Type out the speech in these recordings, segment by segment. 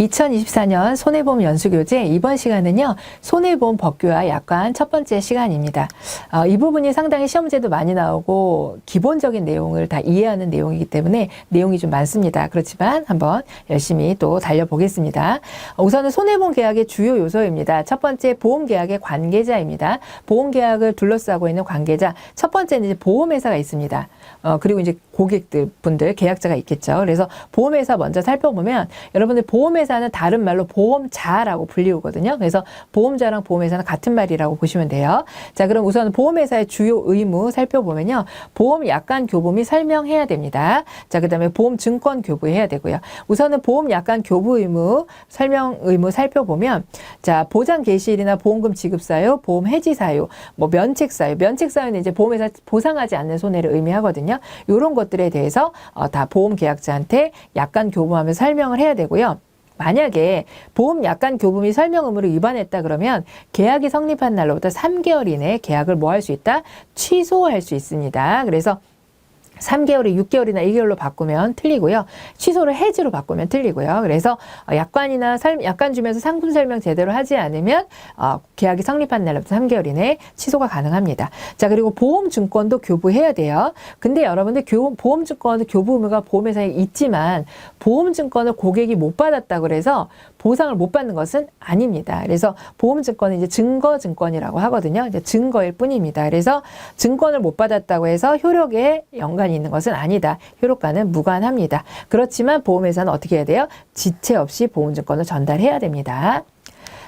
2024년 손해보험 연수교재 이번 시간은요. 손해보험 법규와 약관 첫 번째 시간입니다. 이 부분이 상당히 시험 문제도 많이 나오고 기본적인 내용을 다 이해하는 내용이기 때문에 내용이 좀 많습니다. 그렇지만 한번 열심히 또 달려보겠습니다. 우선은 손해보험 계약의 주요 요소입니다. 첫 번째 보험계약의 관계자입니다. 보험계약을 둘러싸고 있는 관계자. 첫 번째는 이제 보험회사가 있습니다. 그리고 이제 고객들 분들 계약자가 있겠죠. 그래서 보험회사 먼저 살펴보면 여러분들 보험회사는 다른 말로 보험자라고 불리우거든요. 그래서 보험자랑 보험회사는 같은 말이라고 보시면 돼요. 자, 그럼 우선 보험회사의 주요 의무 살펴보면요. 보험 약관 교부 및 설명해야 됩니다. 자, 그다음에 보험 증권 교부해야 되고요. 우선은 보험 약관 교부 의무, 설명 의무 살펴보면 자, 보장 개시일이나 보험금 지급 사유, 보험 해지 사유, 뭐 면책 사유, 면책 사유는 이제 보험회사 보상하지 않는 손해를 의미하거든요. 이런 것들에 대해서 다 보험 계약자한테 약관 교부하면서 설명을 해야 되고요. 만약에 보험 약관 교부 및 설명 의무를 위반했다 그러면 계약이 성립한 날로부터 3개월 이내에 계약을 뭐 할 수 있다? 취소할 수 있습니다. 그래서 3개월이 6개월이나 2개월로 바꾸면 틀리고요. 취소를 해지로 바꾸면 틀리고요. 그래서 약관이나 약관 주면서 상품 설명 제대로 하지 않으면 계약이 성립한 날부터 3개월 이내에 취소가 가능합니다. 자, 그리고 보험 증권도 교부해야 돼요. 근데 여러분들 보험 증권 교부 의무가 보험회사에 있지만 보험 증권을 고객이 못 받았다고 그래서 보상을 못 받는 것은 아닙니다. 그래서 보험 증권은 이제 증거 증권이라고 하거든요. 이제 증거일 뿐입니다. 그래서 증권을 못 받았다고 해서 효력에 연관이 있는 것은 아니다. 효력과는 무관합니다. 그렇지만 보험회사는 어떻게 해야 돼요? 지체 없이 보험 증권을 전달해야 됩니다.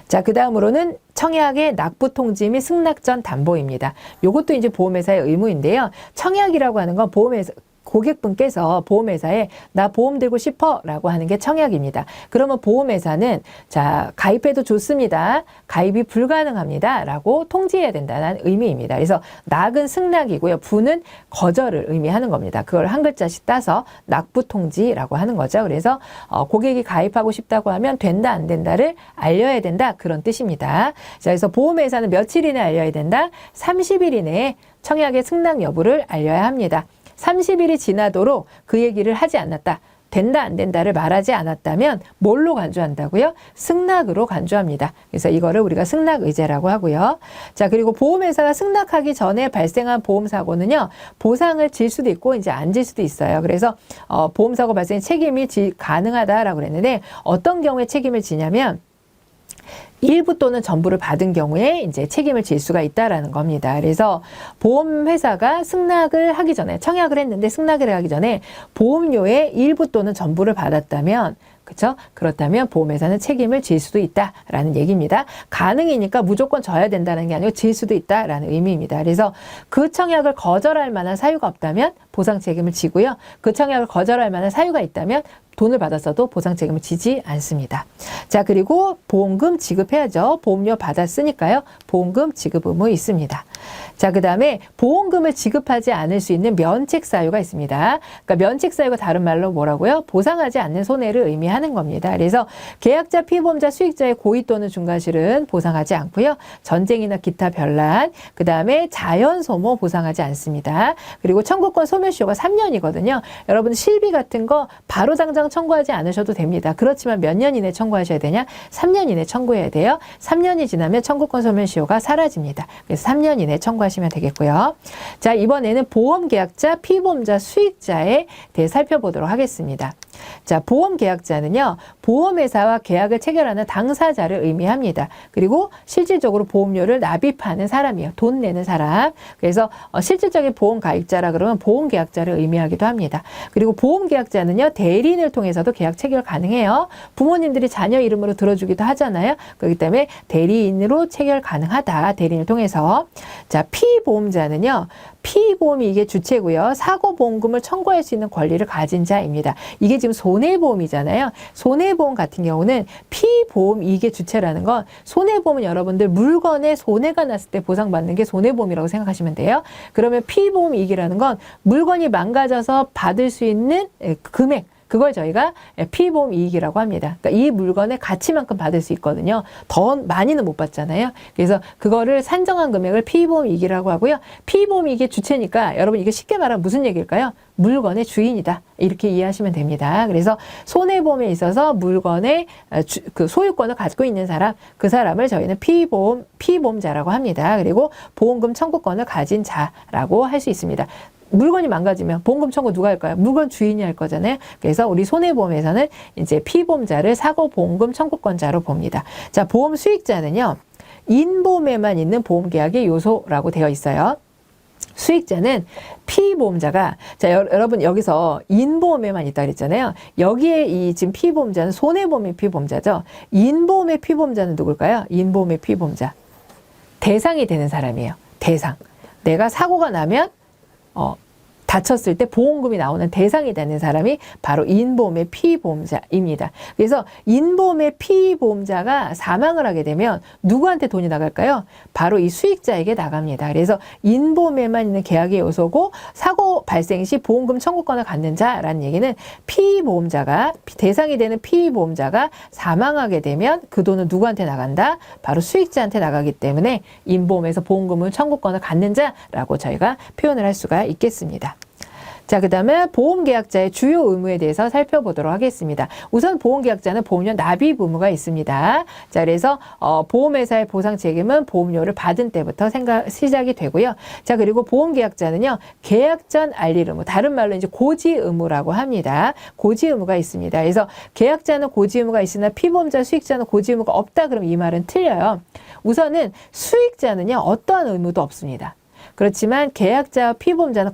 자, 그 다음으로는 청약의 납부 통지 및 승낙 전 담보입니다. 이것도 이제 보험회사의 의무인데요. 청약이라고 하는 건 보험회사 고객분께서 보험회사에 나 보험 들고 싶어 라고 하는 게 청약입니다. 그러면 보험회사는 자, 가입해도 좋습니다. 가입이 불가능합니다. 라고 통지해야 된다는 의미입니다. 그래서 낙은 승낙이고요. 부는 거절을 의미하는 겁니다. 그걸 한 글자씩 따서 납부 통지라고 하는 거죠. 그래서 고객이 가입하고 싶다고 하면 된다 안 된다를 알려야 된다. 그런 뜻입니다. 자, 그래서 보험회사는 며칠 이내에 알려야 된다? 30일 이내에 청약의 승낙 여부를 알려야 합니다. 30일이 지나도록 그 얘기를 하지 않았다. 된다 안 된다를 말하지 않았다면 뭘로 간주한다고요? 승낙으로 간주합니다. 그래서 이거를 우리가 승낙의제라고 하고요. 자, 그리고 보험회사가 승낙하기 전에 발생한 보험사고는요. 보상을 질 수도 있고 이제 안 질 수도 있어요. 그래서 보험사고 발생 책임이 가능하다라고 그랬는데 어떤 경우에 책임을 지냐면 일부 또는 전부를 받은 경우에 이제 책임을 질 수가 있다라는 겁니다. 그래서 보험회사가 승낙을 하기 전에 청약을 했는데 승낙을 하기 전에 보험료의 일부 또는 전부를 받았다면 그렇죠? 그렇다면 보험회사는 책임을 질 수도 있다라는 얘기입니다. 가능이니까 무조건 져야 된다는 게 아니고 질 수도 있다라는 의미입니다. 그래서 그 청약을 거절할 만한 사유가 없다면 보상 책임을 지고요. 그 청약을 거절할 만한 사유가 있다면 돈을 받았어도 보상 책임을 지지 않습니다. 자, 그리고 보험금 지급해야죠. 보험료 받았으니까요. 보험금 지급 의무 있습니다. 자, 그 다음에 보험금을 지급하지 않을 수 있는 면책 사유가 있습니다. 그러니까 면책 사유가 다른 말로 뭐라고요? 보상하지 않는 손해를 의미하는 겁니다. 그래서 계약자, 피보험자, 수익자의 고의 또는 중과실은 보상하지 않고요. 전쟁이나 기타 변란, 그 다음에 자연 소모 보상하지 않습니다. 그리고 청구권 소멸시효가 3년이거든요. 여러분 실비 같은 거 바로 당장 청구하지 않으셔도 됩니다. 그렇지만 몇 년 이내 청구하셔야 되냐? 3년 이내 청구해야 돼요. 3년이 지나면 청구권 소멸시효가 사라집니다. 그래서 3년 이내 청구하시면 되겠고요. 자, 이번에는 보험계약자, 피보험자, 수익자에 대해 살펴보도록 하겠습니다. 자, 보험계약자는요. 보험회사와 계약을 체결하는 당사자를 의미합니다. 그리고 실질적으로 보험료를 납입하는 사람이에요. 돈 내는 사람. 그래서 실질적인 보험가입자라 그러면 보험계약자를 의미하기도 합니다. 그리고 보험계약자는요. 대리인을 통해서도 계약 체결 가능해요. 부모님들이 자녀 이름으로 들어주기도 하잖아요. 그렇기 때문에 대리인으로 체결 가능하다. 대리인을 통해서. 자, 피보험자는요. 피보험이 이게 주체고요. 사고보험금을 청구할 수 있는 권리를 가진 자입니다. 이게 지금 손해보험이잖아요. 손해보험 같은 경우는 피보험 이게 주체라는 건 손해보험은 여러분들 물건에 손해가 났을 때 보상받는 게 손해보험이라고 생각하시면 돼요. 그러면 피보험 이익이라는 건 물건이 망가져서 받을 수 있는 금액 그걸 저희가 피보험 이익이라고 합니다. 그러니까 이 물건의 가치만큼 받을 수 있거든요. 더 많이는 못 받잖아요. 그래서 그거를 산정한 금액을 피보험 이익이라고 하고요. 피보험 이익의 주체니까 여러분 이게 쉽게 말하면 무슨 얘기일까요? 물건의 주인이다. 이렇게 이해하시면 됩니다. 그래서 손해보험에 있어서 물건의 그 소유권을 가지고 있는 사람, 그 사람을 저희는 피보험자라고 합니다. 그리고 보험금 청구권을 가진 자라고 할 수 있습니다. 물건이 망가지면 보험금 청구 누가 할까요? 물건 주인이 할 거잖아요. 그래서 우리 손해보험에서는 이제 피보험자를 사고 보험금 청구권자로 봅니다. 자, 보험 수익자는요, 인보험에만 있는 보험계약의 요소라고 되어 있어요. 수익자는 피보험자가, 자, 여러분 여기서 인보험에만 있다 그랬잖아요. 여기에 이 지금 피보험자는 손해보험의 피보험자죠. 인보험의 피보험자는 누굴까요? 인보험의 피보험자. 대상이 되는 사람이에요. 대상. 내가 사고가 나면 다쳤을 때 보험금이 나오는 대상이 되는 사람이 바로 인보험의 피보험자입니다. 그래서 인보험의 피보험자가 사망을 하게 되면 누구한테 돈이 나갈까요? 바로 이 수익자에게 나갑니다. 그래서 인보험에만 있는 계약의 요소고 사고 발생 시 보험금 청구권을 갖는 자라는 얘기는 피보험자가 대상이 되는 피보험자가 사망하게 되면 그 돈은 누구한테 나간다? 바로 수익자한테 나가기 때문에 인보험에서 보험금을 청구권을 갖는 자라고 저희가 표현을 할 수가 있겠습니다. 자, 그 다음에 보험계약자의 주요 의무에 대해서 살펴보도록 하겠습니다. 우선 보험계약자는 보험료 납입 의무가 있습니다. 자, 그래서 보험회사의 보상 책임은 보험료를 받은 때부터 시작이 되고요. 자, 그리고 보험계약자는요, 계약 전 알릴 의무, 다른 말로 이제 고지 의무라고 합니다. 고지 의무가 있습니다. 그래서 계약자는 고지 의무가 있으나 피보험자, 수익자는 고지 의무가 없다. 그럼 이 말은 틀려요. 우선은 수익자는요, 어떠한 의무도 없습니다. 그렇지만 계약자와 피보험자는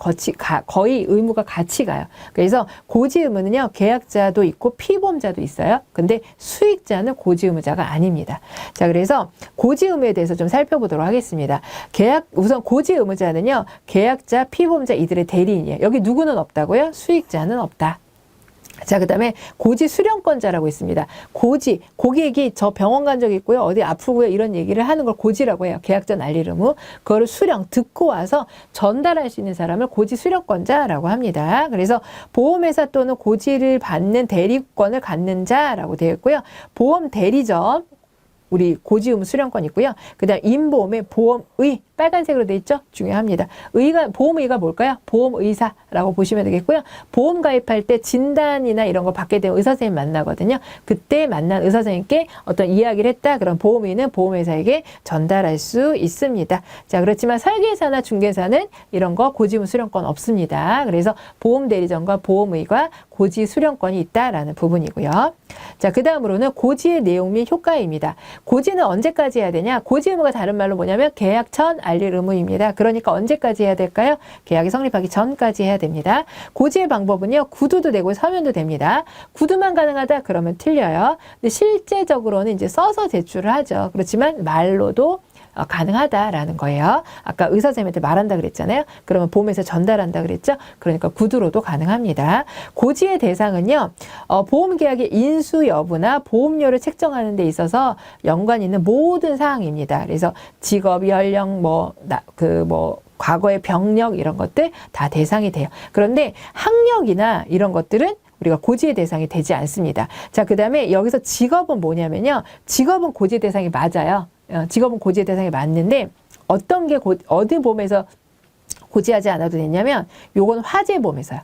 거의 의무가 같이 가요. 그래서 고지 의무는요, 계약자도 있고 피보험자도 있어요. 근데 수익자는 고지 의무자가 아닙니다. 자, 그래서 고지 의무에 대해서 좀 살펴보도록 하겠습니다. 우선 고지 의무자는요, 계약자, 피보험자 이들의 대리인이에요. 여기 누구는 없다고요? 수익자는 없다. 자, 그 다음에 고지 수령권자라고 있습니다. 고객이 저 병원 간 적 있고요. 어디 아프고요. 이런 얘기를 하는 걸 고지라고 해요. 계약 전 알릴 의무. 그거를 듣고 와서 전달할 수 있는 사람을 고지 수령권자라고 합니다. 그래서 보험회사 또는 고지를 받는 대리권을 갖는 자라고 되어 있고요. 보험 대리점, 우리 고지 의무 수령권 있고요. 그 다음 인보험의 보험의, 빨간색으로 되어 있죠? 중요합니다. 보험의가 뭘까요? 보험의사라고 보시면 되겠고요. 보험 가입할 때 진단이나 이런 거 받게 되면 의사 선생님 만나거든요. 그때 만난 의사 선생님께 어떤 이야기를 했다. 그럼 보험의는 보험회사에게 전달할 수 있습니다. 자, 그렇지만 설계사나 중개사는 이런 거 고지 의무 수령권 없습니다. 그래서 보험 대리점과 보험의가 고지 수령권이 있다라는 부분이고요. 자, 그 다음으로는 고지의 내용 및 효과입니다. 고지는 언제까지 해야 되냐? 고지 의무가 다른 말로 뭐냐면 계약 전 알릴 의무입니다. 그러니까 언제까지 해야 될까요? 계약이 성립하기 전까지 해야 됩니다. 고지의 방법은요, 구두도 되고 서면도 됩니다. 구두만 가능하다? 그러면 틀려요. 근데 실제적으로는 이제 써서 제출을 하죠. 그렇지만 말로도 가능하다라는 거예요. 아까 의사 선생님한테 말한다 그랬잖아요. 그러면 보험회사 전달한다 그랬죠. 그러니까 구두로도 가능합니다. 고지의 대상은요, 보험계약의 인수 여부나 보험료를 책정하는 데 있어서 연관 있는 모든 사항입니다. 그래서 직업, 연령, 과거의 병력 이런 것들 다 대상이 돼요. 그런데 학력이나 이런 것들은 우리가 고지의 대상이 되지 않습니다. 자, 그 다음에 여기서 직업은 뭐냐면요, 직업은 고지 대상이 맞아요. 직업은 고지의 대상이 맞는데 어떤 게 어디 보험에서 고지하지 않아도 되냐면 요건 화재보험에서요.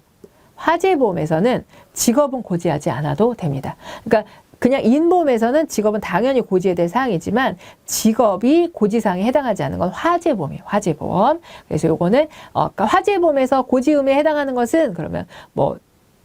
화재보험에서는 직업은 고지하지 않아도 됩니다. 그러니까 그냥 인보험에서는 직업은 당연히 고지해야 될 사항이지만 직업이 고지사항에 해당하지 않는 건 화재보험이에요. 화재보험. 그래서 요거는 그러니까 화재보험에서 고지 의무에 해당하는 것은 그러면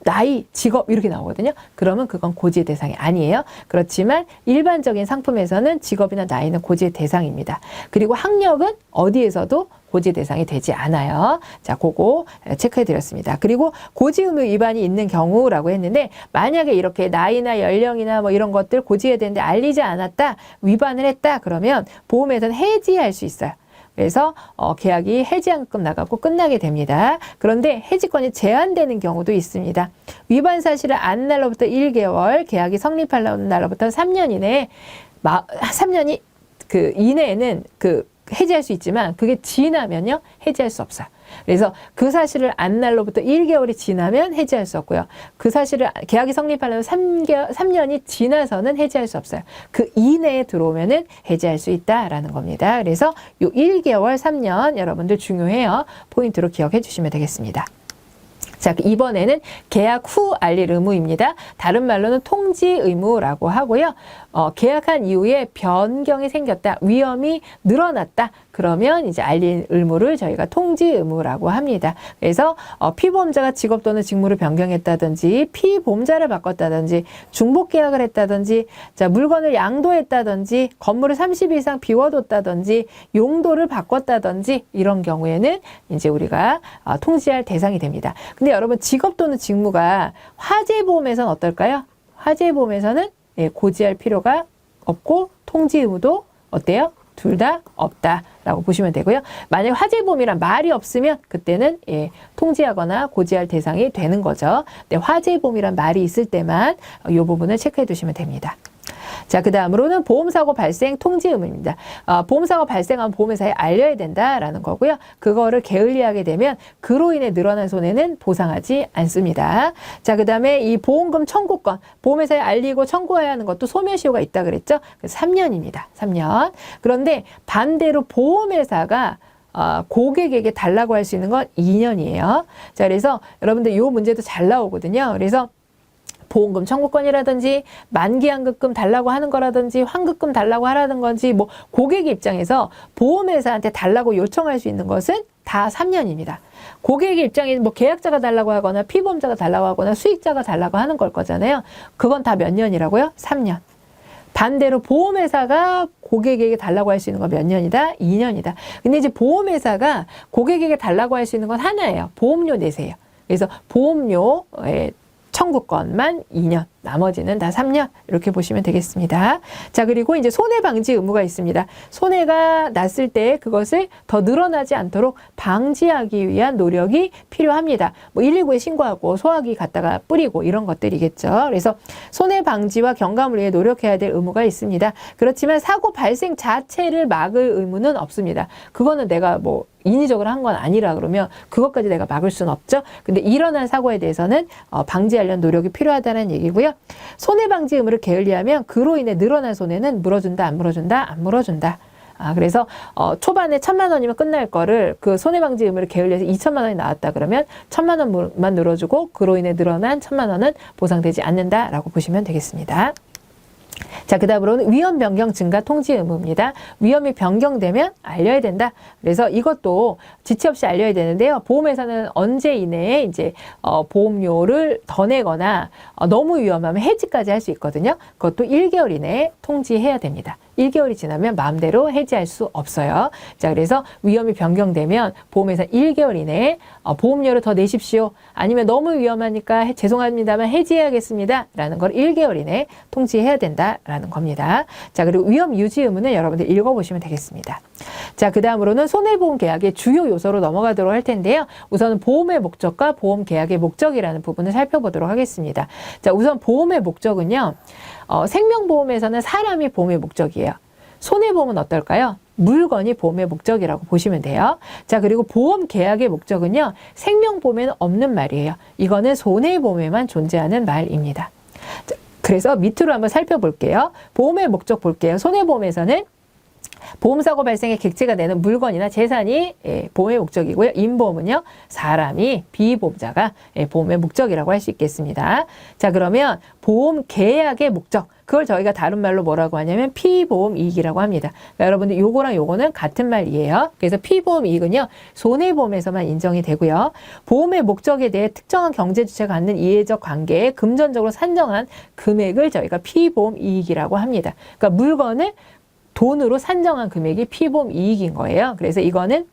나이, 직업 이렇게 나오거든요. 그러면 그건 고지의 대상이 아니에요. 그렇지만 일반적인 상품에서는 직업이나 나이는 고지의 대상입니다. 그리고 학력은 어디에서도 고지 대상이 되지 않아요. 자, 그거 체크해 드렸습니다. 그리고 고지 의무 위반이 있는 경우라고 했는데 만약에 이렇게 나이나 연령이나 이런 것들 고지해야 되는데 알리지 않았다, 위반을 했다 그러면 보험회사는 해지할 수 있어요. 그래서 계약이 해지한금 나가고 끝나게 됩니다. 그런데 해지권이 제한되는 경우도 있습니다. 위반 사실을 안 날로부터 1개월, 계약이 성립할 날로부터 3년 이내에 3년이 이내에는 해지할 수 있지만 그게 지나면요 해지할 수 없어요. 그래서 그 사실을 안 날로부터 1개월이 지나면 해지할 수 없고요. 그 사실을 계약이 성립하려면 3년이 지나서는 해지할 수 없어요. 그 이내에 들어오면은 해지할 수 있다라는 겁니다. 그래서 요 1개월, 3년 여러분들 중요해요. 포인트로 기억해 주시면 되겠습니다. 자, 이번에는 계약 후 알릴 의무입니다. 다른 말로는 통지 의무라고 하고요. 계약한 이후에 변경이 생겼다, 위험이 늘어났다, 그러면 이제 알릴 의무를 저희가 통지 의무라고 합니다. 그래서 피보험자가 직업 또는 직무를 변경했다든지, 피보험자를 바꿨다든지, 중복 계약을 했다든지, 자, 물건을 양도했다든지, 건물을 30일 이상 비워뒀다든지, 용도를 바꿨다든지, 이런 경우에는 이제 우리가 통지할 대상이 됩니다. 근데 여러분, 직업 또는 직무가 화재보험에서는 어떨까요? 화재보험에서는 고지할 필요가 없고 통지 의무도 어때요? 둘 다 없다라고 보시면 되고요. 만약 화재보험이란 말이 없으면 그때는 통지하거나 고지할 대상이 되는 거죠. 근데 화재보험이란 말이 있을 때만 이 부분을 체크해 두시면 됩니다. 자, 그 다음으로는 보험사고 발생 통지 의무입니다. 보험사고 발생하면 보험회사에 알려야 된다라는 거고요. 그거를 게을리하게 되면 그로 인해 늘어난 손해는 보상하지 않습니다. 자, 그 다음에 이 보험금 청구권, 보험회사에 알리고 청구해야 하는 것도 소멸시효가 있다 그랬죠. 그래서 3년입니다. 3년. 그런데 반대로 보험회사가 고객에게 달라고 할 수 있는 건 2년이에요. 자, 그래서 여러분들 이 문제도 잘 나오거든요. 그래서 보험금 청구권이라든지 만기환급금 달라고 하는 거라든지 환급금 달라고 하라는 건지 뭐 고객 입장에서 보험회사한테 달라고 요청할 수 있는 것은 다 3년입니다. 고객의 입장에 뭐 계약자가 달라고 하거나 피보험자가 달라고 하거나 수익자가 달라고 하는 걸 거잖아요. 그건 다 몇 년이라고요? 3년. 반대로 보험회사가 고객에게 달라고 할 수 있는 건 몇 년이다? 2년이다. 근데 이제 보험회사가 고객에게 달라고 할 수 있는 건 하나예요. 보험료 내세요. 그래서 보험료에 청구권만 2년, 나머지는 다 3년 이렇게 보시면 되겠습니다. 자, 그리고 이제 손해 방지 의무가 있습니다. 손해가 났을 때 그것을 더 늘어나지 않도록 방지하기 위한 노력이 필요합니다. 뭐 119에 신고하고 소화기 갖다가 뿌리고 이런 것들이겠죠. 그래서 손해 방지와 경감을 위해 노력해야 될 의무가 있습니다. 그렇지만 사고 발생 자체를 막을 의무는 없습니다. 그거는 내가 뭐 인위적으로 한 건 아니라 그러면 그것까지 내가 막을 수는 없죠. 근데 일어난 사고에 대해서는 방지하려는 노력이 필요하다는 얘기고요. 손해방지 의무를 게을리하면 그로 인해 늘어난 손해는 물어준다, 안 물어준다, 안 물어준다. 그래서 초반에 1,000만 원이면 끝날 거를 그 손해방지 의무를 게을리해서 2,000만 원이 나왔다 그러면 1,000만 원만 늘어주고 그로 인해 늘어난 1,000만 원은 보상되지 않는다라고 보시면 되겠습니다. 자, 그 다음으로는 위험 변경 증가 통지 의무입니다. 위험이 변경되면 알려야 된다. 그래서 이것도 지체 없이 알려야 되는데요. 보험회사는 언제 이내에 이제 보험료를 더 내거나 너무 위험하면 해지까지 할 수 있거든요. 그것도 1개월 이내에 통지해야 됩니다. 1개월이 지나면 마음대로 해지할 수 없어요. 자, 그래서 위험이 변경되면 보험회사 1개월 이내에 보험료를 더 내십시오. 아니면 너무 위험하니까 죄송합니다만 해지해야겠습니다. 라는 걸 1개월 이내에 통지해야 된다라는 겁니다. 자, 그리고 위험 유지 의무는 여러분들 읽어보시면 되겠습니다. 자, 그 다음으로는 손해보험 계약의 주요 요소로 넘어가도록 할 텐데요. 우선 보험의 목적과 보험 계약의 목적이라는 부분을 살펴보도록 하겠습니다. 자, 우선 보험의 목적은요. 생명보험에서는 사람이 보험의 목적이에요. 손해보험은 어떨까요? 물건이 보험의 목적이라고 보시면 돼요. 자, 그리고 보험 계약의 목적은요. 생명보험에는 없는 말이에요. 이거는 손해보험에만 존재하는 말입니다. 자, 그래서 밑으로 한번 살펴볼게요. 보험의 목적 볼게요. 손해보험에서는 보험사고 발생에 객체가 내는 물건이나 재산이 보험의 목적이고요. 인보험은요. 사람이 비보험자가 보험의 목적이라고 할 수 있겠습니다. 자, 그러면 보험 계약의 목적. 그걸 저희가 다른 말로 뭐라고 하냐면 피보험 이익이라고 합니다. 그러니까 여러분들 요거랑 요거는 같은 말이에요. 그래서 피보험 이익은요. 손해보험에서만 인정이 되고요. 보험의 목적에 대해 특정한 경제주체가 갖는 이해적 관계에 금전적으로 산정한 금액을 저희가 피보험 이익이라고 합니다. 그러니까 물건을 돈으로 산정한 금액이 피보험 이익인 거예요. 그래서 이거는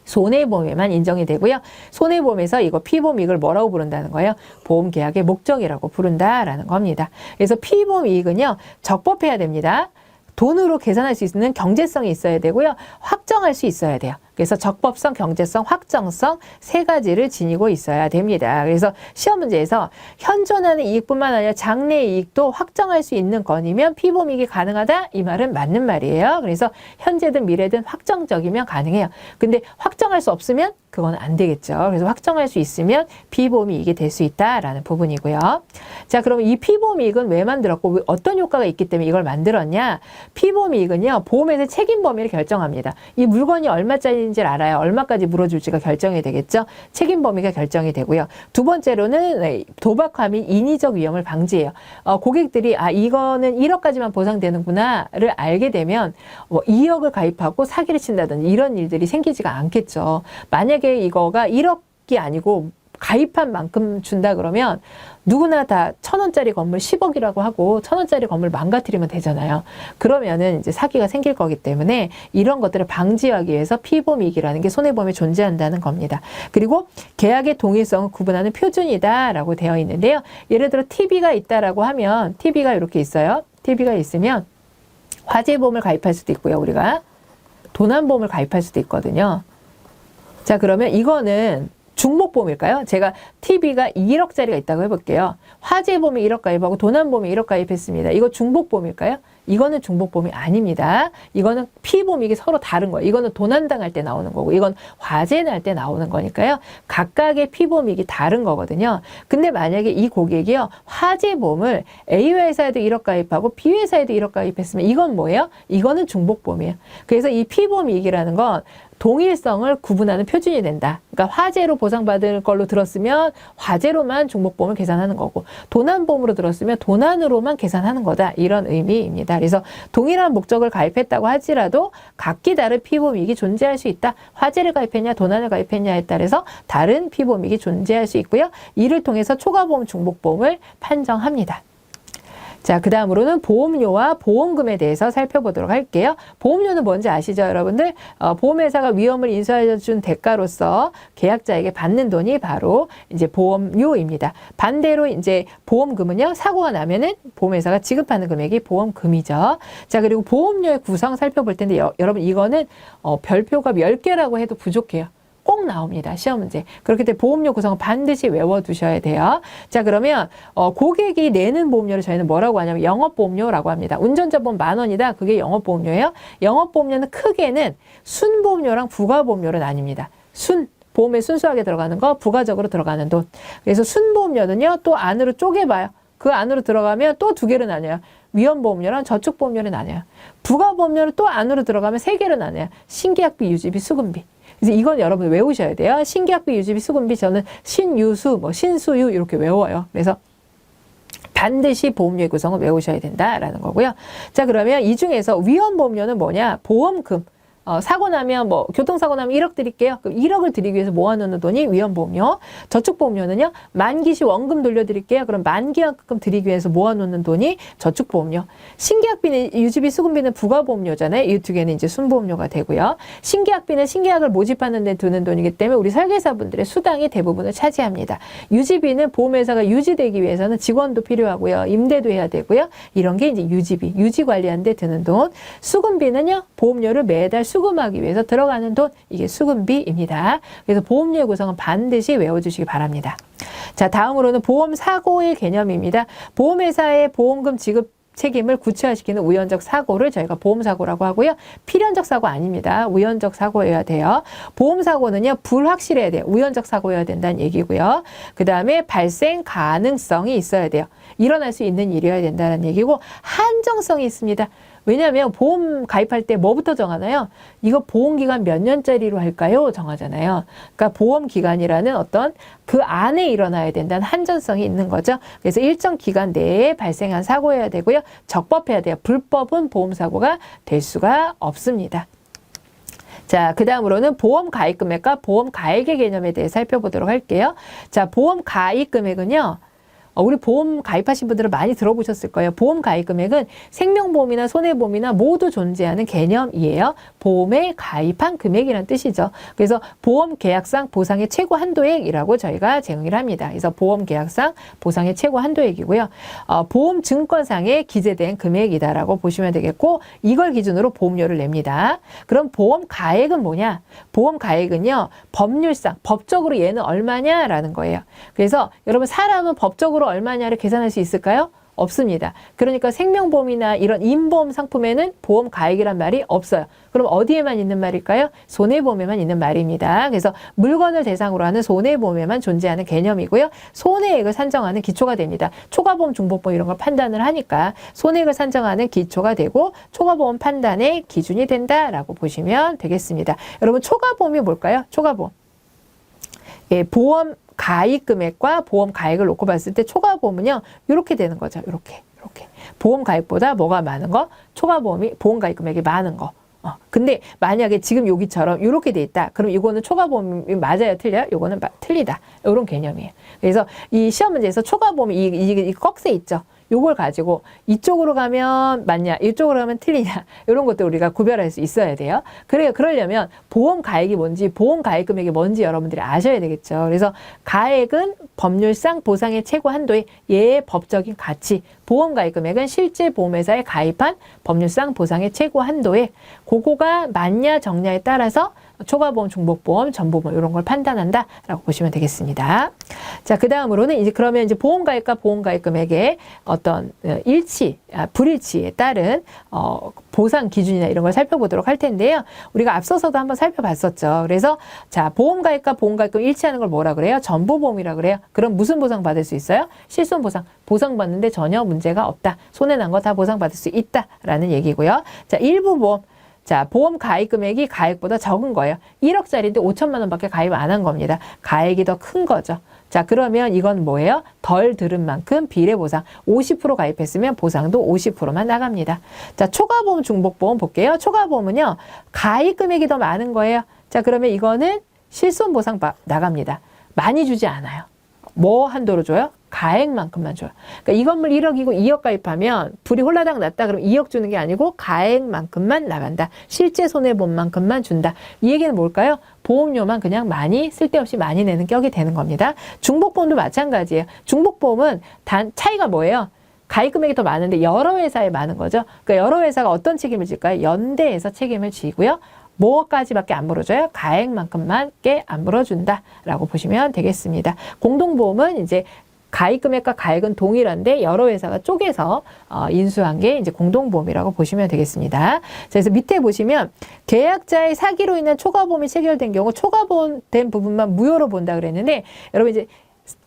손해보험에만 인정이 되고요. 손해보험에서 이거 피보험 이익을 뭐라고 부른다는 거예요? 보험 계약의 목적이라고 부른다라는 겁니다. 그래서 피보험 이익은요. 적법해야 됩니다. 돈으로 계산할 수 있는 경제성이 있어야 되고요. 확정할 수 있어야 돼요. 그래서 적법성, 경제성, 확정성 세 가지를 지니고 있어야 됩니다. 그래서 시험 문제에서 현존하는 이익뿐만 아니라 장래 이익도 확정할 수 있는 건이면 피보험이익이 가능하다? 이 말은 맞는 말이에요. 그래서 현재든 미래든 확정적이면 가능해요. 근데 확정할 수 없으면 그건 안 되겠죠. 그래서 확정할 수 있으면 피보험이익이 될 수 있다라는 부분이고요. 자, 그럼 이 피보험이익은 왜 만들었고 어떤 효과가 있기 때문에 이걸 만들었냐? 피보험이익은요, 보험회사의 책임 범위를 결정합니다. 이 물건이 얼마짜리인지를 알아야 얼마까지 물어줄지가 결정이 되겠죠. 책임 범위가 결정이 되고요. 두 번째로는 도박화 및 인위적 위험을 방지해요. 고객들이 이거는 1억까지만 보상되는구나를 알게 되면 2억을 가입하고 사기를 친다든지 이런 일들이 생기지가 않겠죠. 만약에 이거가 1억이 아니고 가입한 만큼 준다 그러면 누구나 다 1,000원짜리 건물 10억이라고 하고 1,000원짜리 건물 망가뜨리면 되잖아요. 그러면은 이제 사기가 생길 거기 때문에 이런 것들을 방지하기 위해서 피보험이익이라는 게 손해보험에 존재한다는 겁니다. 그리고 계약의 동일성을 구분하는 표준이다라고 되어 있는데요. 예를 들어 TV가 있다라고 하면 TV가 이렇게 있어요. TV가 있으면 화재보험을 가입할 수도 있고요. 우리가 도난보험을 가입할 수도 있거든요. 자, 그러면 이거는 중복보험일까요? 제가 TV가 1억짜리가 있다고 해볼게요. 화재보험에 1억 가입하고 도난보험에 1억 가입했습니다. 이거 중복보험일까요? 이거는 중복보험이 아닙니다. 이거는 피보험이 서로 다른 거예요. 이거는 도난당할 때 나오는 거고 이건 화재 날 때 나오는 거니까요. 각각의 피보험이 다른 거거든요. 근데 만약에 이 고객이요, 화재보험을 A 회사에도 1억 가입하고 B 회사에도 1억 가입했으면 이건 뭐예요? 이거는 중복보험이에요. 그래서 이 피보험이익이라는 건 동일성을 구분하는 표준이 된다. 그러니까 화재로 보상받을 걸로 들었으면 화재로만 중복보험을 계산하는 거고 도난보험으로 들었으면 도난으로만 계산하는 거다. 이런 의미입니다. 그래서 동일한 목적을 가입했다고 할지라도 각기 다른 피보험이익이 존재할 수 있다. 화재를 가입했냐 도난을 가입했냐에 따라서 다른 피보험이익이 존재할 수 있고요. 이를 통해서 초과보험 중복보험을 판정합니다. 자, 그 다음으로는 보험료와 보험금에 대해서 살펴보도록 할게요. 보험료는 뭔지 아시죠, 여러분들? 보험회사가 위험을 인수해 준 대가로서 계약자에게 받는 돈이 바로 이제 보험료입니다. 반대로 이제 보험금은요, 사고가 나면은 보험회사가 지급하는 금액이 보험금이죠. 자, 그리고 보험료의 구성 살펴볼 텐데, 여러분, 이거는 별표가 10개라고 해도 부족해요. 꼭 나옵니다. 시험 문제. 그렇기 때문에 보험료 구성은 반드시 외워두셔야 돼요. 자, 그러면 고객이 내는 보험료를 저희는 뭐라고 하냐면 영업보험료라고 합니다. 운전자 보험 10,000원이다. 그게 영업보험료예요. 영업보험료는 크게는 순보험료랑 부가보험료로 나뉩니다. 보험에 순수하게 들어가는 거, 부가적으로 들어가는 돈. 그래서 순보험료는요, 또 안으로 쪼개봐요. 그 안으로 들어가면 또 두 개로 나뉘어요. 위험보험료랑 저축보험료로 나뉘어요. 부가보험료는 또 안으로 들어가면 세 개로 나뉘어요. 신계약비, 유지비, 수금비. 그래서 이건 여러분 외우셔야 돼요. 신계약비, 유지비, 수금비 저는 신유수, 신수유 이렇게 외워요. 그래서 반드시 보험료의 구성을 외우셔야 된다라는 거고요. 자, 그러면 이 중에서 위험보험료는 뭐냐? 보험금. 사고 나면 교통사고 나면 1억 드릴게요. 그럼 1억을 드리기 위해서 모아놓는 돈이 위험보험료. 저축보험료는요, 만기시 원금 돌려드릴게요. 그럼 만기약금 드리기 위해서 모아놓는 돈이 저축보험료. 신계약비는 유지비, 수금비는 부가보험료잖아요. 이 두 개는 이제 순보험료가 되고요. 신계약비는 신계약을 모집하는 데 드는 돈이기 때문에 우리 설계사분들의 수당이 대부분을 차지합니다. 유지비는 보험회사가 유지되기 위해서는 직원도 필요하고요. 임대도 해야 되고요. 이런 게 이제 유지비, 유지 관리하는 데 드는 돈. 수금비는요, 보험료를 매달 수금하기 위해서 들어가는 돈, 이게 수금비입니다. 그래서 보험료의 구성은 반드시 외워주시기 바랍니다. 자, 다음으로는 보험사고의 개념입니다. 보험회사의 보험금 지급 책임을 구체화시키는 우연적 사고를 저희가 보험사고라고 하고요. 필연적 사고 아닙니다. 우연적 사고여야 돼요. 보험사고는요, 불확실해야 돼요. 우연적 사고여야 된다는 얘기고요. 그 다음에 발생 가능성이 있어야 돼요. 일어날 수 있는 일이어야 된다는 얘기고, 한정성이 있습니다. 왜냐하면 보험 가입할 때 뭐부터 정하나요? 이거 보험기간 몇 년짜리로 할까요? 정하잖아요. 그러니까 보험기간이라는 어떤 그 안에 일어나야 된다는 한정성이 있는 거죠. 그래서 일정 기간 내에 발생한 사고여야 되고요. 적법해야 돼요. 불법은 보험사고가 될 수가 없습니다. 자, 그 다음으로는 보험 가입 금액과 보험 가액의 개념에 대해 살펴보도록 할게요. 자, 보험 가입 금액은요, 우리 보험 가입하신 분들은 많이 들어보셨을 거예요. 보험 가입 금액은 생명보험이나 손해보험이나 모두 존재하는 개념이에요. 보험에 가입한 금액이라는 뜻이죠. 그래서 보험 계약상 보상의 최고 한도액이라고 저희가 제공을 합니다. 그래서 보험 계약상 보상의 최고 한도액이고요. 보험 증권상에 기재된 금액이다라고 보시면 되겠고, 이걸 기준으로 보험료를 냅니다. 그럼 보험 가액은 뭐냐? 보험 가액은요, 법률상, 법적으로 얘는 얼마냐라는 거예요. 그래서 여러분, 사람은 법적으로 얼마냐를 계산할 수 있을까요? 없습니다. 그러니까 생명보험이나 이런 임보험 상품에는 보험 가액이란 말이 없어요. 그럼 어디에만 있는 말일까요? 손해보험에만 있는 말입니다. 그래서 물건을 대상으로 하는 손해보험에만 존재하는 개념이고요. 손해액을 산정하는 기초가 됩니다. 초과보험, 중복보험 이런 걸 판단을 하니까 손해액을 산정하는 기초가 되고 초과보험 판단의 기준이 된다라고 보시면 되겠습니다. 여러분, 초과보험이 뭘까요? 초과보험. 예, 보험 가입 금액과 보험 가액을 놓고 봤을 때 초과보험은요, 이렇게 되는 거죠. 이렇게. 보험 가입보다 뭐가 많은 거? 초과보험이 보험 가입 금액이 많은 거. 근데 만약에 지금 여기처럼 이렇게 돼 있다. 그럼 이거는 초과보험이 맞아요? 틀려요? 이거는 틀리다. 이런 개념이에요. 그래서 이 시험 문제에서 초과보험이 이 꺽쇠 있죠. 요걸 가지고 이쪽으로 가면 맞냐, 이쪽으로 가면 틀리냐, 이런 것도 우리가 구별할 수 있어야 돼요. 그러려면 보험 가액이 뭔지, 보험 가액 금액이 뭔지 여러분들이 아셔야 되겠죠. 그래서 가액은 법률상 보상의 최고 한도의 얘의 법적인 가치, 보험 가입 금액은 실제 보험회사에 가입한 법률상 보상의 최고 한도에 그거가 맞냐 적냐에 따라서 초과보험, 중복보험, 전보험 이런 걸 판단한다라고 보시면 되겠습니다. 자, 그 다음으로는 그러면 이제 보험 가입과 보험 가입 금액의 어떤 불일치에 따른 보상 기준이나 이런 걸 살펴보도록 할 텐데요. 우리가 앞서서도 한번 살펴봤었죠. 그래서 자, 보험 가입과 보험 가입금 일치하는 걸 뭐라 그래요? 전보보험이라 그래요. 그럼 무슨 보상 받을 수 있어요? 실손 보상. 보상받는데 전혀 문제가 없다. 손해난 거 다 보상받을 수 있다라는 얘기고요. 자, 일부 보험. 자, 보험 가입 금액이 가액보다 적은 거예요. 1억짜리인데 5천만 원밖에 가입 안 한 겁니다. 가액이 더 큰 거죠. 자, 그러면 이건 뭐예요? 덜 들은 만큼 비례 보상. 50% 가입했으면 보상도 50%만 나갑니다. 자, 초과보험, 중복보험 볼게요. 초과보험은요, 가입 금액이 더 많은 거예요. 자, 그러면 이거는 실손 보상 나갑니다. 많이 주지 않아요. 뭐 한도로 줘요? 가액만큼만 줘요. 그러니까 이 건물 1억이고 2억 가입하면 불이 홀라당 났다. 그럼 2억 주는 게 아니고 가액만큼만 나간다. 실제 손해보험만큼만 준다. 이 얘기는 뭘까요? 보험료만 그냥 많이 쓸데없이 많이 내는 격이 되는 겁니다. 중복보험도 마찬가지예요. 중복보험은 단 차이가 뭐예요? 가입 금액이 더 많은데 여러 회사에 많은 거죠. 그러니까 여러 회사가 어떤 책임을 질까요? 연대에서 책임을 지고요. 뭐까지밖에 안 물어줘요? 가액만큼만께 안 물어준다라고 보시면 되겠습니다. 공동보험은 이제 가입 금액과 가액은 동일한데 여러 회사가 쪼개서 인수한 게 이제 공동보험이라고 보시면 되겠습니다. 그래서 밑에 보시면 계약자의 사기로 인한 초과보험이 체결된 경우 초과보험된 부분만 무효로 본다 그랬는데 여러분 이제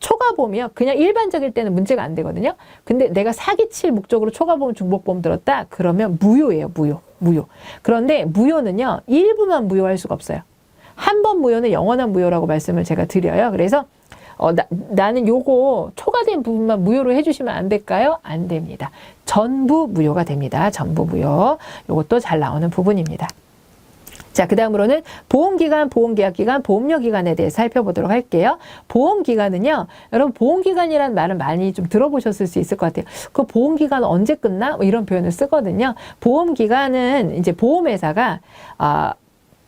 초과보험이요. 그냥 일반적일 때는 문제가 안 되거든요. 근데 내가 사기칠 목적으로 초과보험, 중복보험 들었다? 그러면 무효예요. 무효. 그런데 무효는요. 일부만 무효할 수가 없어요. 한 번 무효는 영원한 무효라고 말씀을 제가 드려요. 그래서 나는 요거 초과된 부분만 무효로 해주시면 안 될까요? 안 됩니다. 전부 무효가 됩니다. 전부 무효. 요것도 잘 나오는 부분입니다. 자, 그 다음으로는 보험기간, 보험계약기간, 보험료기간에 대해 살펴보도록 할게요. 보험기간은요, 여러분 보험기간이라는 말은 많이 좀 들어보셨을 수 있을 것 같아요. 그 보험기간 언제 끝나? 뭐 이런 표현을 쓰거든요. 보험기간은 이제 보험회사가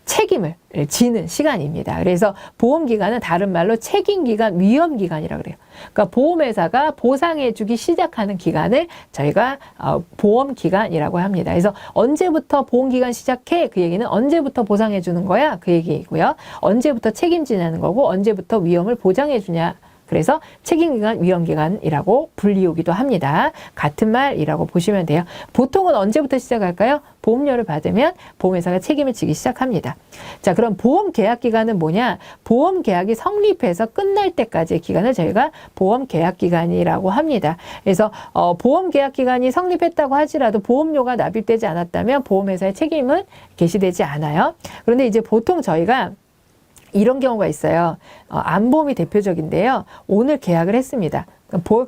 책임을 지는 시간입니다. 그래서 보험기간은 다른 말로 책임기간, 위험기간이라고 그래요. 그러니까 보험회사가 보상해주기 시작하는 기간을 저희가 보험기간이라고 합니다. 그래서 언제부터 보험기간 시작해? 그 얘기는 언제부터 보상해주는 거야? 그 얘기이고요. 언제부터 책임지는 거고 언제부터 위험을 보장해주냐? 그래서 책임기간, 위험기간이라고 불리우기도 합니다. 같은 말이라고 보시면 돼요. 보통은 언제부터 시작할까요? 보험료를 받으면 보험회사가 책임을 지기 시작합니다. 자, 그럼 보험계약기간은 뭐냐? 보험계약이 성립해서 끝날 때까지의 기간을 저희가 보험계약기간이라고 합니다. 그래서 보험계약기간이 성립했다고 하지라도 보험료가 납입되지 않았다면 보험회사의 책임은 개시되지 않아요. 그런데 이제 보통 저희가 이런 경우가 있어요. 암보험이 대표적인데요. 오늘 계약을 했습니다.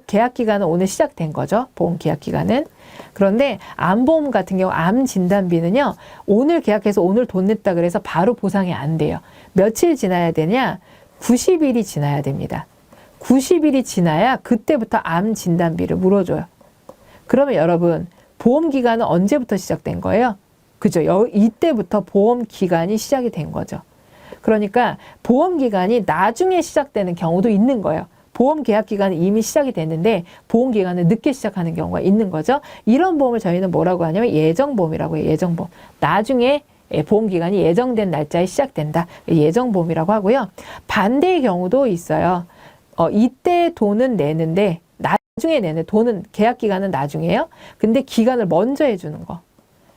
계약 기간은 오늘 시작된 거죠. 보험 계약 기간은. 그런데 암보험 같은 경우 암 진단비는요. 오늘 계약해서 오늘 돈 냈다 그래서 바로 보상이 안 돼요. 며칠 지나야 되냐? 90일이 지나야 됩니다. 90일이 지나야 그때부터 암 진단비를 물어줘요. 그러면 여러분 보험 기간은 언제부터 시작된 거예요? 그죠? 이때부터 보험 기간이 시작이 된 거죠. 그러니까 보험 기간이 나중에 시작되는 경우도 있는 거예요. 보험 계약 기간은 이미 시작이 됐는데 보험 기간은 늦게 시작하는 경우가 있는 거죠. 이런 보험을 저희는 뭐라고 하냐면 예정보험이라고 해요. 예정보험. 나중에 보험 기간이 예정된 날짜에 시작된다. 예정보험이라고 하고요. 반대의 경우도 있어요. 이때 돈은 내는데 나중에 내는 돈은 계약 기간은 나중에요. 근데 기간을 먼저 해주는 거.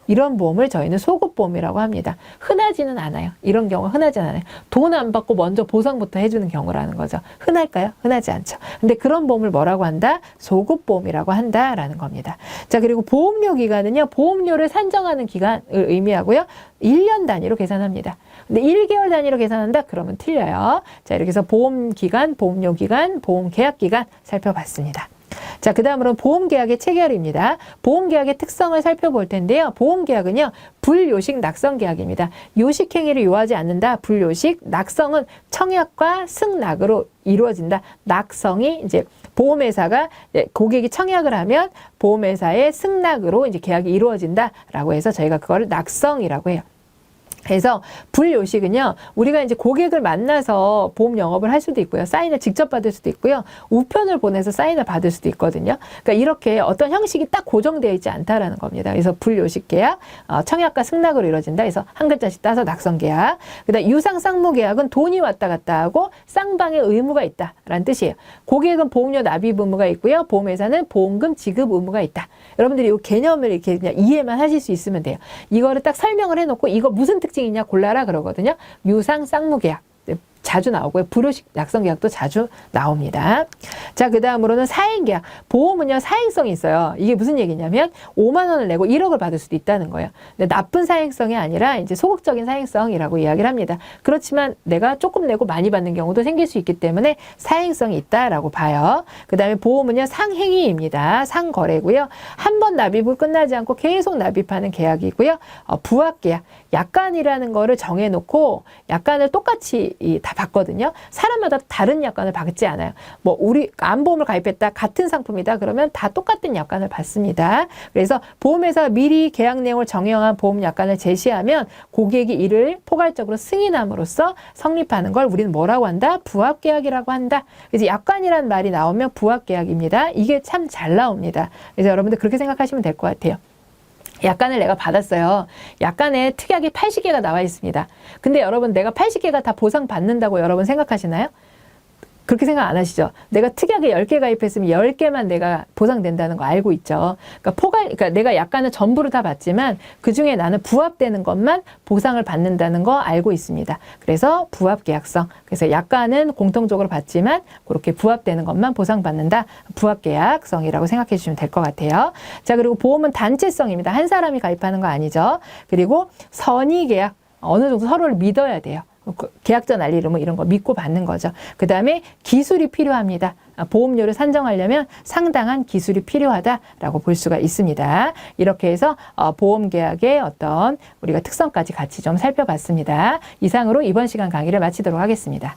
이런 보험을 저희는 소급보험이라고 합니다. 흔하지는 않아요. 이런 경우 흔하지는 않아요. 돈 안 받고 먼저 보상부터 해주는 경우라는 거죠. 흔할까요? 흔하지 않죠. 근데 그런 보험을 뭐라고 한다? 소급보험이라고 한다라는 겁니다. 자, 그리고 보험료 기간은요. 보험료를 산정하는 기간을 의미하고요. 1년 단위로 계산합니다. 근데 1개월 단위로 계산한다? 그러면 틀려요. 자, 이렇게 해서 보험 기간, 보험료 기간, 보험 계약 기간 살펴봤습니다. 자, 그 다음으로는 보험계약의 체결입니다. 보험계약의 특성을 살펴볼 텐데요. 보험계약은요, 불요식 낙성계약입니다. 요식행위를 요하지 않는다. 불요식, 낙성은 청약과 승낙으로 이루어진다. 낙성이 이제 보험회사가 고객이 청약을 하면 보험회사의 승낙으로 이제 계약이 이루어진다라고 해서 저희가 그거를 낙성이라고 해요. 그래서 불요식은요, 우리가 이제 고객을 만나서 보험 영업을 할 수도 있고요. 사인을 직접 받을 수도 있고요. 우편을 보내서 사인을 받을 수도 있거든요. 그러니까 이렇게 어떤 형식이 딱 고정되어 있지 않다라는 겁니다. 그래서 불요식 계약, 청약과 승낙으로 이루어진다. 그래서 한 글자씩 따서 낙성 계약. 그다음 유상 쌍무 계약은 돈이 왔다 갔다 하고 쌍방의 의무가 있다라는 뜻이에요. 고객은 보험료 납입 의무가 있고요. 보험회사는 보험금 지급 의무가 있다. 여러분들이 이 개념을 이렇게 그냥 이해만 하실 수 있으면 돼요. 이거를 딱 설명을 해놓고 이거 무슨 특징이냐 골라라 그러거든요. 유상 쌍무계약 자주 나오고요. 불요식 낙성계약도 자주 나옵니다. 자, 그 다음으로는 사행계약. 보험은요, 사행성이 있어요. 이게 무슨 얘기냐면 5만 원을 내고 1억을 받을 수도 있다는 거예요. 근데 나쁜 사행성이 아니라 이제 소극적인 사행성이라고 이야기를 합니다. 그렇지만 내가 조금 내고 많이 받는 경우도 생길 수 있기 때문에 사행성이 있다라고 봐요. 그 다음에 보험은요, 상행위입니다. 상거래고요. 한 번 납입을 끝나지 않고 계속 납입하는 계약이고요. 부합계약. 약관이라는 거를 정해놓고 약관을 똑같이 다 받거든요. 사람마다 다른 약관을 받지 않아요. 뭐 우리 암보험을 가입했다, 같은 상품이다 그러면 다 똑같은 약관을 받습니다. 그래서 보험회사가 미리 계약 내용을 정형한 보험 약관을 제시하면 고객이 이를 포괄적으로 승인함으로써 성립하는 걸 우리는 뭐라고 한다? 부합계약이라고 한다. 그래서 약관이라는 말이 나오면 부합계약입니다. 이게 참 잘 나옵니다. 그래서 여러분들 그렇게 생각하시면 될 것 같아요. 약관을 내가 받았어요. 약관에 특약이 80개가 나와 있습니다. 근데 여러분 내가 80개가 다 보상받는다고 여러분 생각하시나요? 그렇게 생각 안 하시죠? 내가 특약에 10개 가입했으면 10개만 내가 보상된다는 거 알고 있죠. 그러니까 내가 약관을 전부를 다 받지만 그 중에 나는 부합되는 것만 보상을 받는다는 거 알고 있습니다. 그래서 부합계약성. 그래서 약관은 공통적으로 받지만 그렇게 부합되는 것만 보상받는다. 부합계약성이라고 생각해 주시면 될 것 같아요. 자, 그리고 보험은 단체성입니다. 한 사람이 가입하는 거 아니죠. 그리고 선의계약. 어느 정도 서로를 믿어야 돼요. 계약자 날리름 뭐 이런 거 믿고 받는 거죠. 그 다음에 기술이 필요합니다. 보험료를 산정하려면 상당한 기술이 필요하다라고 볼 수가 있습니다. 이렇게 해서 보험계약의 어떤 우리가 특성까지 같이 좀 살펴봤습니다. 이상으로 이번 시간 강의를 마치도록 하겠습니다.